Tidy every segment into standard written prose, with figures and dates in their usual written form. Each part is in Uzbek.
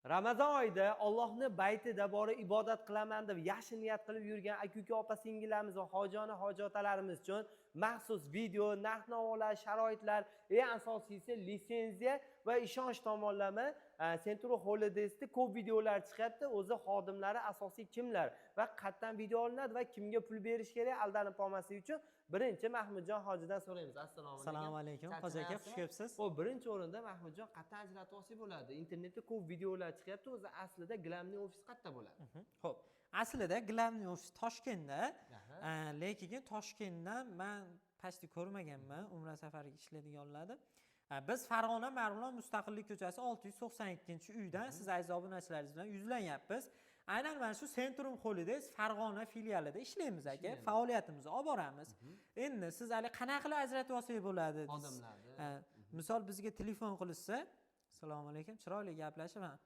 Ramazon oyida Allohning baytida borib ibodat qilaman deb yaxshi niyat qilib yurgan aka-uka opa-singillarimiz va hojona hojotalarimiz uchun maxsus video, narx-navolar, sharoitlar, eng asosiysi litsenziya va ishonch tomonlama Centro Holidays'da ko'p videolar chiqyapti. O'zi xodimlari asosiy kimlar va qayerdan video olinadi va kimga pul berish kerak aldanib qolmaslik uchun birinchi Mahmudjon hojidan so'raymiz. Assalomu alaykum. Assalomu alaykum. Hoji aka, xush kelibsiz. Xo'p, birinchi o'rinda Mahmudjon qayerdan ajratib olsak bo'ladi? Internetda ko'p videolar chiqyapti. O'zi aslida Glamning ofisi qayerda bo'ladi? Xo'p, aslida Glamning ofisi Toshkentda, lekin Toshkentdan men pastda ko'rmaganman, Umra safariga ishlaydiganlarni. Biz Farg'ona Marg'ilon Mustaqillik ko'chasi 682-uydan siz aziz obunachilaringiz bilan yuzlanyapmiz. Aynan mana shu Centrum Holidays Farg'ona filialida ishlaymiz aka. Faoliyatimizni olib boramiz. Endi siz hali qanaqa ajratib olsangiz bo'ladi? Odamlarni. Misol bizga telefon qilishsa, assalomu alaykum, chiroyli gaplashaman.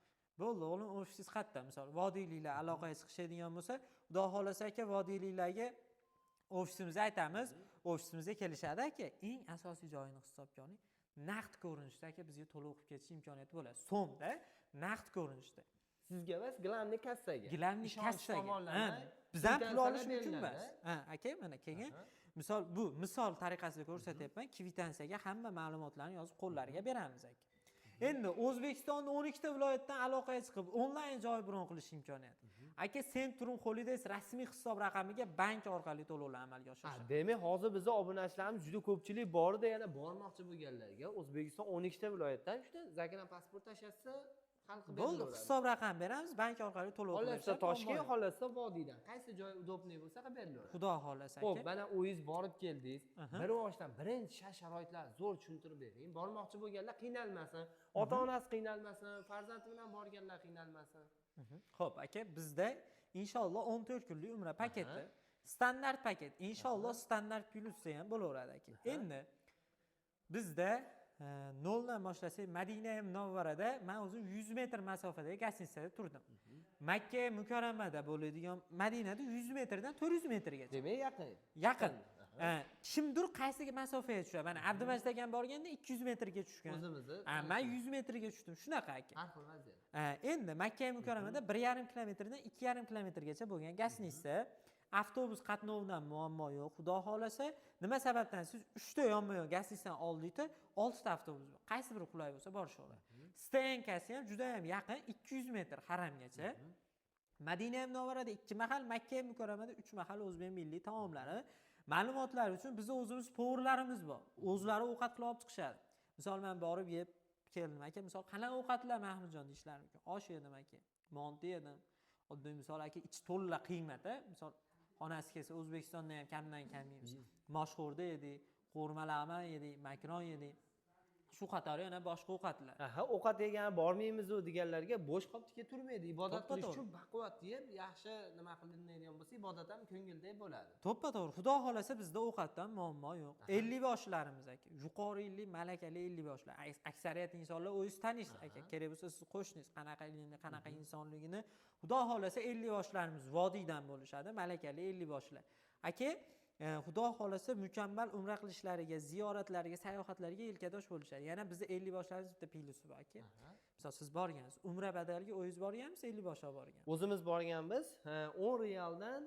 Bo'ldi, o'g'lim ofisingiz qayerda? Misol vodiyliklar aloqaga chiqishadigan bo'lsa, xudo xolasa aka vodiyliklarga ofisimizni aytamiz, ofisimizga kelishadi aka. Eng asosiy joyini hisobga oling. Naqd ko'rinishda aka bizga to'lov qilib ketish imkoniyati bo'ladi. So'mda naqd ko'rinishda. Sizga emas, Glamning kassaga. Glamning kassaga. Bizdan pul olish uchun emas. Aka, mana keyin misol tariqasida ko'rsatyapman. Kvitansiyaga hamma ma'lumotlarni yozib qo'llariga beramiz aka. Endi O'zbekistonning 12 ta viloyatdan aloqaga chiqib onlayn joy bron qilish imkoniyati. Aka, Centrum Holidays rasmiy hisob raqamiga bank orqali to'lovlar amalga oshirishadi. Demak, hozir bizning obunachilarimiz juda ko'pchilik borda, yana bormoqchi bo'lganlarga O'zbekiston 12 ta viloyatdan juda zakana pasport tashlatsa xalqi bo'ldi, hisob raqam beramiz, bank orqali to'lov qilamiz. Xohlasa Toshkent, xohlasa vodiydan. Qaysi joy udobniy bo'lsa berilaveradi. Xudo xolasa aka. Xo'p, mana o'zingiz borib keldingiz. Bir boshdan birinchi sharoitlar zo'r tushuntirib bering. Bormoqchi bo'lganlar qiynalmasin, ota-onasi qiynalmasin, farzandi bilan borganlar qiynalmasin. Xo'p, aka, bizda inshaalloh 14 kunlik umra paketi, standart paket, inshaalloh standart plyusda ham bo'laveradi aka. Endi bizda noldan boshlasak, Madina Munavvarada men o'zim 100 metr masofadagi gostinitsada turdim. Makka Mukarramada bo'ladigan Madinada 100 metrdan 400 metrgacha. Demak, yaqin. Yaqin. Kimdir qaysiga masofaga tushadi? Mana Abdumajid akam borganda 200 metrga tushgan. O'zimizni. Men 100 metrga tushdim. Shunaqa aka. Har xil vaziyat. Endi Makka Mukarramada 1,5 kilometrdan 2,5 kilometrgacha bo'lgan gostinitsa, avtobus qatnovidan muammo yo'q. Xudo xolasa, nima sababdan siz 3 ta yonma-yon gostinitsadan oldingda 6 ta avtobus bor. Qaysi biri qulay bo'lsa borishaveradi. Stayankasi ham juda ham yaqin, 200 metr haramgacha. Madina Munavvarada 2 mahal, Makka Mukarramada 3 mahal o'zbek milliy taomlari. Ma'lumotlar uchun bizning o'zimiz povurlarimiz bor. O'zlari ovqat qilib olib chiqishadi. Misol men borib yeb keldim aka, misol qanaqa ovqatlar Mahmudjon deyishlari mumkin. Osh yedim aka, monti yedim. Oddiy misol aka, ichi to'la qiymat-a. Misol xonasi kelsa O'zbekistonda ham kamdan kam yeymiz. Mashhurda yedik, qo'rmalama yedik, makron yedik. Shu qatori yana boshqa ovqatlar. Ovqat yegan bormaymiz-ku deganlarga bo'sh qolib turmaydi. Ibodat qilish uchun baquvvat yeb, yaxshi nima qilinadigan bo'lsa, ibodat ham ko'ngildek bo'ladi. To'ppa-to'g'ri. Xudo xolasa bizda ovqatdan muammo yo'q. 50 boshlarimiz aka. Yuqori 50 malakali 50 boshlar. Aksariyat insonlar o'zingiz taniysiz aka. Kerak bo'lsa siz qo'shningiz qanaqa insonligini. Xudo xolasa 50 boshlarimiz vodiydan bo'lishadi, malakali 50 boshlar. Aka, xudo xolasa mukammal umra qilishlariga, ziyoratlariga, sayohatlariga yelkadosh bo'lishadi. Yana bizda 50 boshlarimiz bitta plyusi bor aka. Misol siz borgansiz, umra badaliga o'zingiz borgansiz, 50 boshlar borgan. O'zimiz borganmiz, 10 riyaldan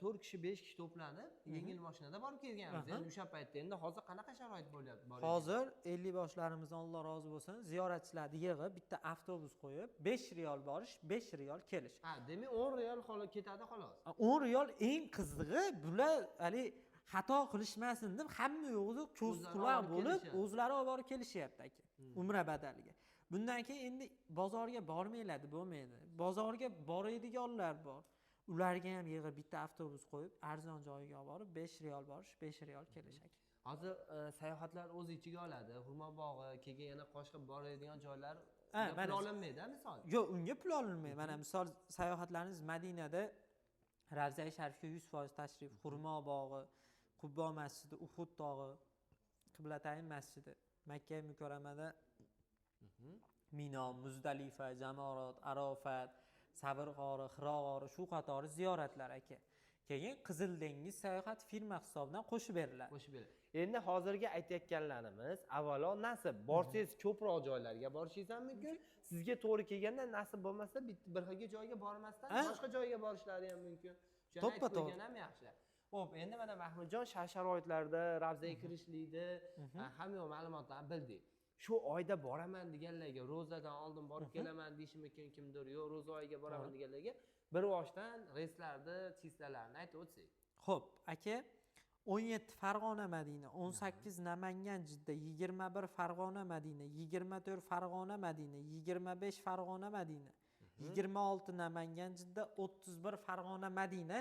4 kishi, 5 kishi to'planib, yengil mashinada borib kelganmiz. Endi o'sha paytda endi hozir qanaqa sharoit bo'lyapti? Hozir 50 boshlarimizdan Alloh rozi bo'lsin, ziyoratchilarni yig'ib, bitta avtobus qo'yib, 5 riyol borish, 5 riyol kelish. Demak 10 riyol ketadi xolos. 10 riyol eng qizig'i, bular hali xato qilishmasin deb hamma yo'g'ida ko'z quloq bo'lib, o'zlari olib borib kelishyapti aka. Umra badaliga. Bundan keyin endi bozorga bormaylardi, bo'lmaydi. Bozorga boradiganlar bor. Ularga ham yig'ib bitta avtobus qo'yib, arzon joyiga olib borib 5 riyol borish, 5 riyol kelish aka. Hozir sayohatlar o'z ichiga oladi. Hurmat bog'i, keyin yana boshqa boradigan joylar pul olinmaydi, misol. Yo'q, unga pul olinmaydi. Mana misol sayohatlarimiz Madinada Ravza-i Sharifga 100% tashrif, Hurmo bog'i, Qubbo masjidi, Uhud tog'i, Qiblatayn masjidi, Makka Mukarramada Mino, Muzdalifa, Jamorat, Arofat, Sabr g'ori, Hiro g'ori, shu qatori ziyoratlar aka. Keyin Qizil dengiz sayohat firma hisobidan qo'shib beriladi. Endi hozirgi aytayotganlarimiz avvalo nasib. Borsangiz ko'proq joylarga borishingiz ham mumkin. sizga to'g'ri kelganda nasib bo'lmasa bir xilga joyga bormasdan boshqa joyga borishlari ham mumkin. Shuni aytib qo'ygan ham yaxshi. Xo'p, endi mana Mahmudjon sharoitlarda ravzaga kirishlikda hamma ma'lumotlarni bildik. Shu oyda boraman deganlarga, ro'zadan oldin borib kelaman deyishimikin kimdir, yo'q ro'za oyiga boraman deganlarga bir boshdan reyslarni, chislalarni aytib o'tsak. Xo'p, aka 17 Farg'ona Madina, 18 Namangan Jidda, 21 Farg'ona Madina, 24 Farg'ona Madina, 25 Farg'ona Madina, 26 Namangan Jidda, 31 Farg'ona Madina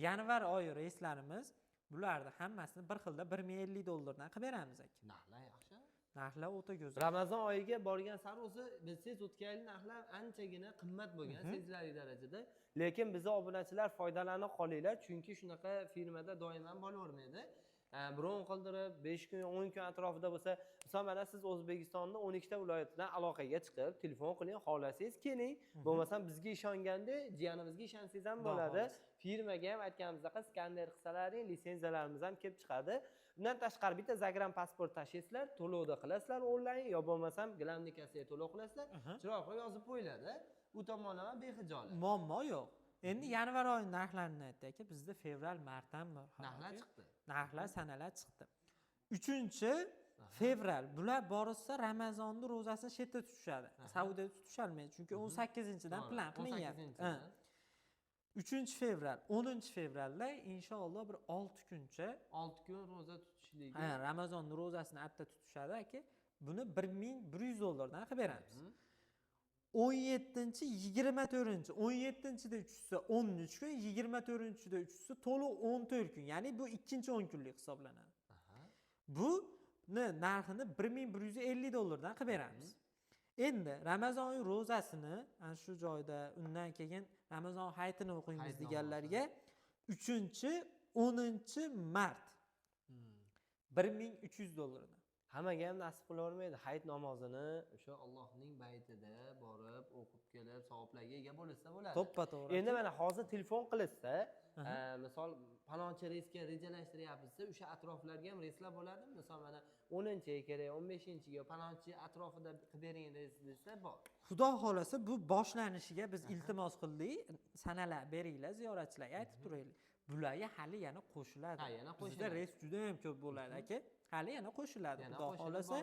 yanvar oyi reyslarimiz. Bularni hammasini bir xilda $1050 dan qilib beramiz aka. Narxlar yaxshi. Narxlar o'ta go'zal. Ramazon oyiga borgan sari o'zi bilsangiz o'tgan yil narxlar anchagina qimmat bo'lgan sezilarli darajada. Lekin bizning obunachilar foydalanib qolinglar, chunki shunaqa firmada doim ham bo'lavermaydi. Biron qildirib 5 kun, 10 kun atrofida bo'lsa, misol mana siz O'zbekistonning 12 ta viloyatidan aloqaga chiqib, telefon qiling, xohlasangiz keling. Bo'lmasa bizga ishonganda, jiyanimizga ishonsangiz ham bo'ladi. Firmaga ham aytganimizdek, skaner qilsalaring, litsenziyalarimiz ham kelib chiqadi. Bundan tashqari bitta Zagram pasport tashiysiz, to'lovda qilasizlar onlayn, yo bo'lmasam gilamnikasiga to'lov qilasizlar, chiroq qo'yib yozib qo'yiladi. U tomonlama bexijolat. Muammo yo'q. Endi yanvar oyi narxlarini aytdik aka, bizda fevral, martdan bor. Narxlar chiqdi. Narxlar sanalar chiqdi. 3-fevral bular borsa Ramazonni ro'zasini chetda tutishadi. Saudiyada tutisholmaydi, chunki 18-dan plan qilingan. 3-fevral, 10-fevralda inshaalloh bir 6 kuncha 6 kun ro'za tutishligi. Ha, Ramazonni ro'zasini atta tutishadi aka. Buni $1100 dan qilib beramiz. 17-chi, 24-chi, 17-chida uchsa 13 kun, 24-chida uchsa to'liq 14 kun. Ya'ni bu ikkinchi 10 kunlik hisoblanadi. Bu narxini $1150 dan qilib beramiz. Endi Ramazon oyi ro'zasini ana shu joyda undan keyin Ramazon hayitini o'qiymiz deganlarga 3-10 mart $1300 dan. Hammaga ham nasib qilavermaydi. Hayit namozini o'sha Allohning baytida borib o'qib kelib, savoblarga ega bo'lsa bo'ladi. To'ppa-to'g'ri. Endi mana hozir telefon qilishsa, misol palonchi reysga rejalashtiryapsiz, o'sha atroflarga ham reyslar bo'ladimi? Misol mana 10-chiga kerak, 15-chiga palonchi atrofida qilib bering desa bor. Xudo xolasa bu boshlanishiga biz iltimos qildik. Sanalar beringlar ziyoratchilarga aytib turaylik. Bularga hali yana qo'shiladi. Ha, yana qo'shiladi. Bizda reys juda ham ko'p bo'ladi aka. Hali yana qo'shiladi. Xudo xolasa.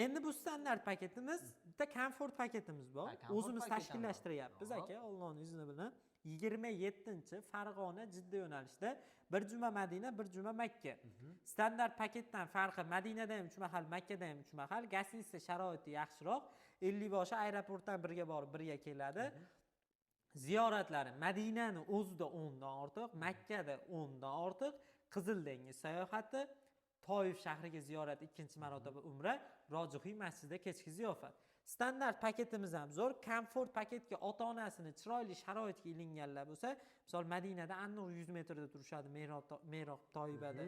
Endi bu standart paketimiz, bitta komfort paketimiz bor. O'zimiz tashkillashtiryapmiz aka, Allohning izni bilan. 27 Farg'ona Jidda yo'nalishida bir juma Madina, bir juma Makka. Standart paketdan farqi Madinada ham 3 mahal, Makkada ham 3 mahal. Gastinitsiya sharoiti yaxshiroq. 50 boshi aeroportdan birga borib, birga keladi. Ziyoratlari Madinani o'zida 10 dan ortiq, Makkada 10 dan ortiq, Qizil dengiz sayohati, Toyif shahriga ziyorat, ikkinchi marotaba umra, Rojixiy masjidida kechki ziyofat. Standart paketimiz ham zo'r. Komfort paketga ota-onasini chiroyli sharoitga ilinganlar bo'lsa, misol Madinada aniq 100 metrda turishadi, Meroq Toyibada.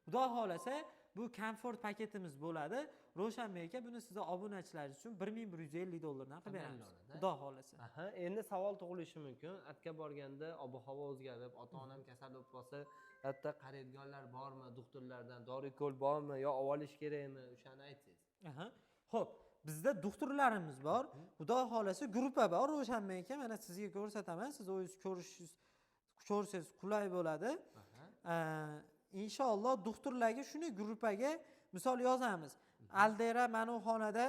Xudo xolasa bu komfort paketimiz bo'ladi. Ro'shanbek aka buni sizga obunachilar uchun $1150 dan qilib beramiz. Xudo xolasa. Endi savol tug'ilishi mumkin. Atga borganda ob-havo o'zgarib, ota-onam kasal bo'lib qolsa, hatto qaraydiganlar bormi, doktorlardan dori-ko'l bormi yo olib kerakmi, o'shani aytsangiz. Xo'p, bizda doktorlarimiz bor. Xudo xolasa gruppa bor. Ro'shanbek aka mana sizga ko'rsataman. Siz o'zingiz ko'rsangiz qulay bo'ladi. Inshaalloh doktorlarga shuni gruppaga misol yozamiz. Aldera mana bu xonada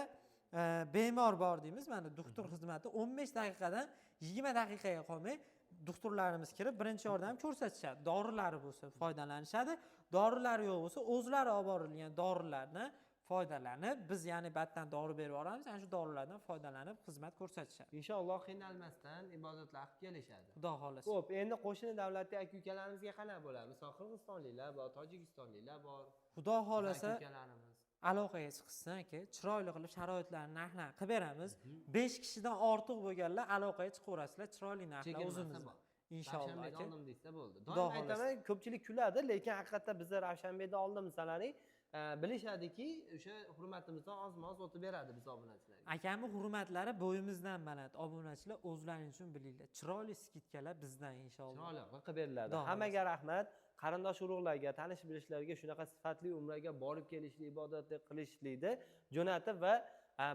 bemor bor deymiz. Mana doktor xizmati 15 daqiqadan 20 daqiqaga qolmay doktorlarimiz kirib birinchi yordam ko'rsatishadi. Dorilari bo'lsa foydalanishadi. Dorilari yo'q bo'lsa o'zlari olib borilgan dorilarni foydalanib, biz ya'ni batdan dori berib yuboramiz. Ana shu dorilardan foydalanib xizmat ko'rsatishadi. Inshaalloh qiynalmasdan ibodatlar qilib kelishadi. Xudo xolasa. Xo'p, endi qo'shni davlatdagi aka-ukalarimizga qanaqa bo'ladi? Misol Qirg'izistonliklar bor, Tojikistonliklar bor. Xudo xolasa aloqaga chiqishsin aka, chiroyli qilib sharoitlarni narxlarini qilib beramiz. 5 kishidan ortiq bo'lganlar aloqaga chiqaverasizlar, chiroyli narxlar o'zimiz. Inshaalloh aka. Oldim desa bo'ldi. Doim aytaman, ko'pchilik kuladi, lekin haqiqatda biz Ravshanbekda oldim sananing bilishadiki, o'sha hurmatimizdan oz-moz o'tib beradi biz obunachilarga. Akamni hurmatlari bo'yimizdan baland. Obunachilar o'zlaring uchun bilinglar. Chiroyli skidkalar bizdan inshaalloh. Chiroyli qilib beriladi. Hammaga rahmat. Qarindosh urug'larga, tanish bilishlarga shunaqa sifatli umraga borib kelishlik, ibodat qilishlikni jo'natib va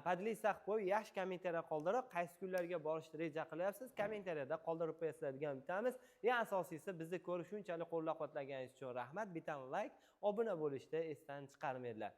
podlista qilib qo'yib, yaxshi kommentariya qoldirib, qaysi kunlarga borishni reja qilyapsiz, kommentariyada qoldirib qo'yasizlar degan umidamiz. Eng asosiysi bizni ko'rib shunchalik qo'llab-quvvatlaganingiz uchun rahmat. Bitta like, obuna bo'lishni esdan chiqarmanglar.